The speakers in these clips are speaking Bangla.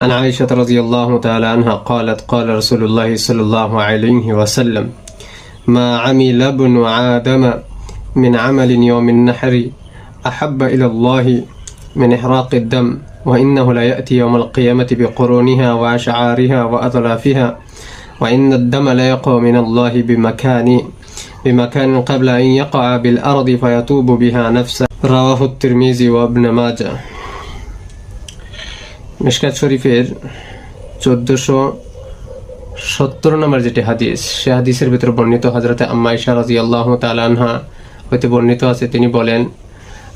عن عائشة رضي الله تعالى عنها قالت قال رسول الله صلى الله عليه وسلم ما عمل ابن آدم من عمل يوم النحر أحب إلى الله من إحراق الدم وإنه لا يأتي يوم القيامة بقرونها وأشعارها وأطلافها وإن الدم لا يقع من الله بمكان قبل أن يقع بالأرض فيتوب بها نفسه رواه الترمذي وابن ماجه মিশকাত শরীফের 1470 নম্বর যেটি হাদিস, সে হাদিসের ভিতরে বর্ণিত হযরতে আম্মা আয়েশা রাদিয়াল্লাহু তাআলা আনহা হতে বর্ণিত আছে, তিনি বলেন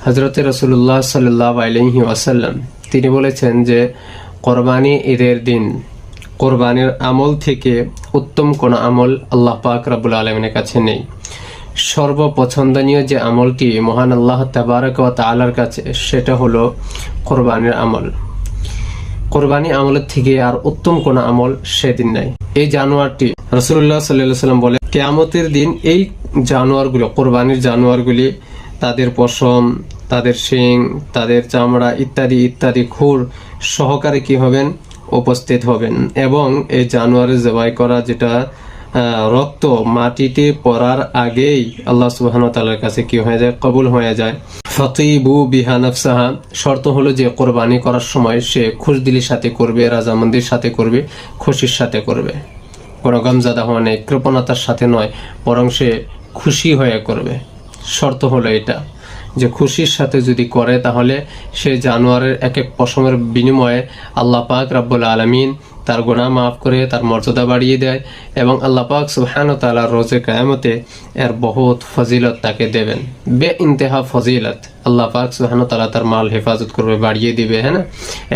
হযরতে রাসূলুল্লাহ সাল্লাল্লাহু আলাইহি ওয়াসাল্লাম তিনি বলেছেন যে কোরবানি ঈদের দিন কোরবানির আমল থেকে উত্তম কোন আমল আল্লাহ পাক রব্বুল আলামিনের কাছে নেই। সর্বপছন্দনীয় যে আমলটি মহান আল্লাহ তাবারক ওয়া তাআলার কাছে সেটা হলো কোরবানির আমল। কোরবানি আমলের থেকে আর উত্তম কোন আমল সেদিন নাই। এই জানোয়ারটি রাসূলুল্লাহ সাল্লাল্লাহু আলাইহি ওয়াসাল্লাম বলে কিয়ামতের দিন এই জানোয়ারগুলো, কোরবানির জানোয়ারগুলি তাদের পশম, তাদের শিং, তাদের চামড়া ইত্যাদি ইত্যাদি খুর সহকারে কি হবেন, উপস্থিত হবেন এবং এই জানোয়ারের জবাই করা যেটা রক্ত মাটিতে পড়ার আগেই আল্লাহ সুবহানাহু ওয়া তাআলার কাছে কি হয়ে যায়, কবুল হয়ে যায়। ফাতিবু বিহা নাফসাহা, শর্ত হলো যে কোরবানি করার সময় সে খুশদিলির সাথে করবে, রাজামন্দির সাথে করবে, খুশির সাথে করবে, কোনো গমজাদা হওয়া নেই, কৃপণতার সাথে নয়, বরং সে খুশি হয়ে করবে। শর্ত হলো এটা যে খুশির সাথে যদি করে তাহলে সে জানোয়ারের এক এক পশমের বিনিময়ে আল্লাহ পাক রব্বুল আলামিন তার গুনাহ মাফ করে তার মর্যাদা বাড়িয়ে দেয় এবং আল্লাহ পাক সুবহানাহু ওয়া তাআলা রোজে কিয়ামতে এর বহুত ফজিলত তাকে দেবেন, বে ইন্তেহা ফজিলত। আল্লাহ পাক সুবহানাহু ওয়া তাআলা তার মাল হেফাজত করবে, বাড়িয়ে দিবে, হ্যাঁ না,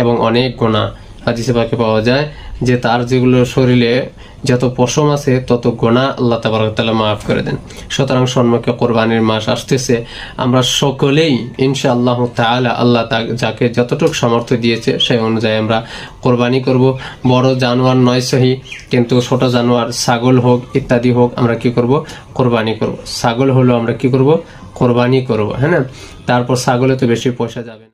এবং অনেক গুনাহ হাদিসে পাকে পাওয়া যায় যে তার যেগুলো শরীরে যত পশম আছে তত গুনাহ আল্লাহ তাবারক ওয়া তাআলা মাফ করে দেন। সুতরাং সম্মুখে কোরবানির মাস আসতেছে, আমরা সকলেই ইনশাআল্লাহ তাআলা আল্লাহ যাকে যতটুকু সামর্থ্য দিয়েছে সেই অনুযায়ী আমরা কোরবানি করব। বড় জানোয়ার নয় সহি, কিন্তু ছোট জানোয়ার ছাগল হোক ইত্যাদি হোক আমরা কি করব, কোরবানি করব। ছাগল হলো আমরা কি করব, কোরবানি করব, হ্যাঁ না। তারপর ছাগলে তো বেশি পয়সা যাবে না।